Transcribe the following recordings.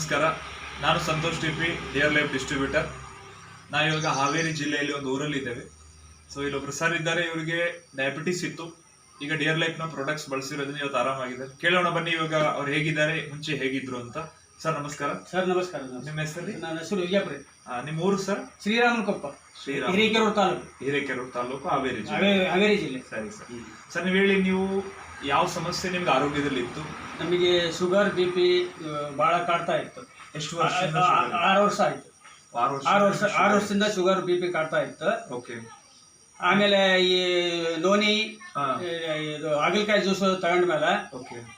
ನಮಸ್ಕಾರ. ನಾನು Santosh TP, dear life distributor. ನಾವಿವಾಗ ಹಾವೇರಿ ಜಿಲ್ಲೆಯಲ್ಲಿ ಒಂದು ಊರಲ್ಲಿ ಇದ್ದೇವೆ. ಸೊ ಇಲ್ಲೊಬ್ರು ಸರ್ ಇದ್ದಾರೆ, ಇವರಿಗೆ ಡಯಾಬಿಟಿಸ್ ಇತ್ತು. ಈಗ ಡಿಯರ್ ಲೈಫ್ ನ ಪ್ರಾಡಕ್ಟ್ಸ್ ಬಳಸಿರೋದ್ರಿಂದ ಇವತ್ತು ಆರಾಮಾಗಿದ್ದಾರೆ. ಕೇಳೋಣ ಬನ್ನಿ ಇವಾಗ ಅವ್ರು ಹೇಗಿದ್ದಾರೆ, ಮುಂಚೆ ಹೇಗಿದ್ರು ಅಂತ. ಸರ್ ನಮಸ್ಕಾರ. ಸರ್ ನಮಸ್ಕಾರ. ನಿಮ್ಮ ಹೆಸರು? ನನ್ನ ಹೆಸರು ವಿಜಯಪುರ. ನಿಮ್ಮ ಊರು ಸರ್? ಶ್ರೀರಾಮನಕೊಪ್ಪ, ಹಿರೇಕೆರೂರು ತಾಲೂಕು. ಹಿರೇಕೆರೂರು ತಾಲೂಕು, ಹಾವೇರಿ ಹಾವೇರಿ ಜಿಲ್ಲೆ. ಸರಿ ಸರ್. ಸರ್ ನೀವು ಹೇಳಿ, ನೀವು ಯಾವ ಸಮಸ್ಯೆ ನಿಮ್ಗೆ ಆರೋಗ್ಯದಲ್ಲಿ ಇತ್ತು? ನಮಗೆ ಶುಗರ್ BP ಬಹಳ ಕಾಡ್ತಾ ಇತ್ತು. ಎಷ್ಟು ವರ್ಷ? 6 ವರ್ಷ ಆಯ್ತು. 6 ವರ್ಷದಿಂದ ಶುಗರ್ BP ಕಾಡ್ತಾ ಇತ್ತು. ಓಕೆ. ಆಮೇಲೆ ಈ ನೋನಿ ಇದು ಹಾಗಲಕಾಯಿ ಜ್ಯೂಸ್ ತಗೊಂಡ್ಮೇಲೆ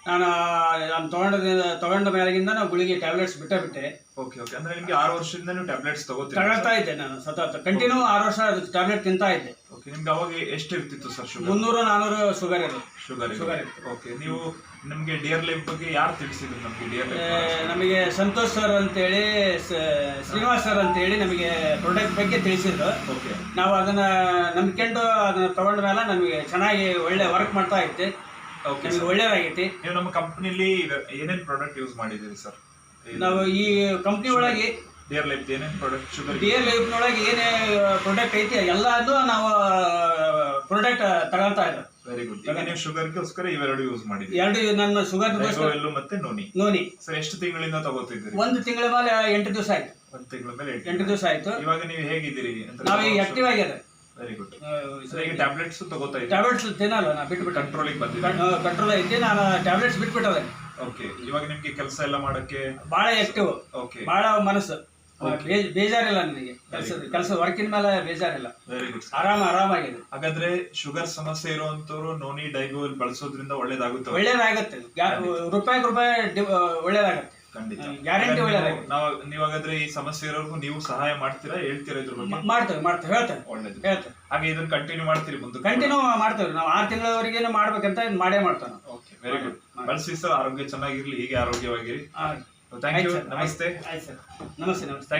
ನಾನು ತಗೊಂಡ ಮೇಲೆಗಿಂದ ನಾವು ಗುಳಿಗೆ ಟ್ಯಾಬ್ಲೆಟ್ಸ್ ಬಿಟ್ಟೆ. Okay okay. ಅಂದ್ರೆ ನಿಮ್ಗೆ 6 ವರ್ಷದಿಂದ ನೀವು ಟ್ಯಾಬ್ಲೆಟ್ಸ್ ತಗೊಳ್ತಾ ಇದ್ದೆ. ನಾನು ಸತತ ಕಂಟಿನ್ಯೂ 6 ವರ್ಷ ಟ್ಯಾಬ್ಲೆಟ್ ತಿಂತಾ ಇದ್ದೆ. ಓಕೆ. ನಿಮ್ಗೆ ಅವಾಗ ಎಷ್ಟು ಇರ್ತಿತ್ತು ಸರ್ ಶುಗರ್? 300-400 ಶುಗರ್ ಇರೋದು. ಶುಗರ್ ಇತ್ತು. ಓಕೆ. ನೀವು ನಮ್ಗೆ ಡಿಯರ್ ಲೈಫ್ ಬಗ್ಗೆ ಯಾರು ತಿಳಿಸಿದ್ರು? ನಮ್ಗೆ ಡಿಯರ್ ಲೈಫ್ ನಮಗೆ ಸಂತೋಷ್ ಸರ್ ಅಂತೇಳಿ, ಶ್ರೀನಿವಾಸ್ ಸರ್ ಅಂತೇಳಿ ನಮಗೆ ಪ್ರಾಡಕ್ಟ್ ಬಗ್ಗೆ ತಿಳಿಸಿದ್ರು. ಓಕೆ. ನಾವು ಅದನ್ನ ನಂಬ್ಕೊಂಡು ಅದನ್ನ ತಗೊಂಡ ಮೇಲೆ ನಮಗೆ ಚೆನ್ನಾಗಿ ಒಳ್ಳೆ ವರ್ಕ್ ಮಾಡ್ತಾ ಐತೆ. ಓಕೆ. ನಮಗೆ ಒಳ್ಳೇದಾಗೈತಿ. ನೀವು ನಮ್ಮ ಕಂಪ್ನಿಲಿ ಏನೇನು ಪ್ರಾಡಕ್ಟ್ ಯೂಸ್ ಮಾಡಿದ್ದೀರಿ ಸರ್? ನಾವು ಈ ಕಂಪ್ನಿ ಒಳಗೆ ಡಿಯರ್ ಲೈಫ್ ಏನೇನು ಪ್ರಾಡಕ್ಟ್, ಶುಗರ್ ಡಿಯರ್ ಲೈಫ್ನೊಳಗೆ ಏನೇ ಪ್ರಾಡಕ್ಟ್ ಐತಿ ಎಲ್ಲದೂ ನಾವು ಪ್ರಾಡಕ್ಟ್ ತಗೊಳ್ತಾ ಇದ್ದ. Very good. ಈಗ ನೀವು ಶುಗರ್ಗೋಸ್ಕರ ಇವೆರಡು ಯೂಸ್ ಮಾಡಿದ್ದೀರಿ? ಎರಡು. ನನ್ನ ಶುಗರ್ ಮತ್ತೆ ನೋನಿ ಸರ್ ಎಷ್ಟು ತಿಂಗಳಿಂದ ತಗೋತಿದ್ದೀರಿ? 1 ತಿಂಗಳ ಮೇಲೆ 8 ದಿವಸ ಆಯ್ತು. 1 ತಿಂಗಳ ಮೇಲೆ 8 ದಿವಸ ಆಯ್ತು. ಇವಾಗ ನೀವು ಹೇಗಿದ್ದೀರಿ? ನಾವು ಈಗ ಆಕ್ಟಿವ್ ಆಗ್ಯದ. Very good. ಈಗ ಟ್ಯಾಬ್ಲೆಟ್ಸ್ ತಗೋತಾ ಇದ್ದೀರಿ? ಟ್ಯಾಬ್ಲೆಟ್ಸ್ ತಿನ್ನಲ್ಲ, ನಾ ಬಿಟ್ಬಿಟ್ಟು ಕಂಟ್ರೋಲಿಗೆ ಬಂದಿದೆ. ಕಂಟ್ರೋಲ್ ಐತಿ. ನಾನು ಟ್ಯಾಬ್ಲೆಟ್ಸ್ ಬಿಟ್ಬಿಟ್ಟದೆ. ಓಕೆ. ಇವಾಗ ನಿಮ್ಗೆ ಕೆಲಸ ಎಲ್ಲ ಮಾಡಕ್ಕೆ ಬಹಳ ಆಕ್ಟಿವ್, ಓಕೆ, ಬಹಳ ಮನಸ್ಸು, ಬೇಜಾರಿಲ್ಲ ನನಗೆ. ಕೆಲಸ ವರ್ಕಿನ ಮೇಲೆ ಬೇಜಾರಿಲ್ಲ. Very good. ಆರಾಮಾಗಿದೆ. ಹಾಗಾದ್ರೆ ಶುಗರ್ ಸಮಸ್ಯೆ ಇರುವಂತವ್ರು ನೋನಿ ಡೈಗೋಲ್ ಬಳಸೋದ್ರಿಂದ ಒಳ್ಳೇದಾಗುತ್ತೆ? ಒಳ್ಳೇದಾಗುತ್ತೆ. ರೂಪಾಯಿ ಒಳ್ಳೇದಾಗುತ್ತೆ. ಖಂಡಿತ, ಗ್ಯಾರಂಟಿ ಒಳ್ಳೇದಾಗುತ್ತೆ. ನೀವು ಹಾಗಾದ್ರೆ ಈ ಸಮಸ್ಯೆ ಇರೋರ್ಗು ನೀವು ಸಹಾಯ ಮಾಡ್ತೀರಾ, ಹೇಳ್ತೀರಾ ಇದ್ರ ಬಗ್ಗೆ? ಮಾಡ್ತೇವೆ ಹೇಳ್ತೇವೆ. ಒಳ್ಳೇದು. ಹಾಗೆ ಇದನ್ನ ಕಂಟಿನ್ಯೂ ಮಾಡ್ತೀರಿ ಮುಂದೆ? ಕಂಟಿನ್ಯೂ ಮಾಡ್ತೇವೆ. ನಾವು 6 ತಿಂಗಳವರೆಗೇನು ಮಾಡ್ಬೇಕಂತ ಮಾಡೇ ಮಾಡ್ತೇವೆ. Okay, very good. ಬಳಸಿ ಸರ್, ಆರೋಗ್ಯ ಚೆನ್ನಾಗಿರ್ಲಿ, ಹೀಗೆ ಆರೋಗ್ಯವಾಗಿರಿ. Thank you. ನಮಸ್ತೆ. ಆಯ್ತು ಸರ್. ನಮಸ್ತೆ. Thank you.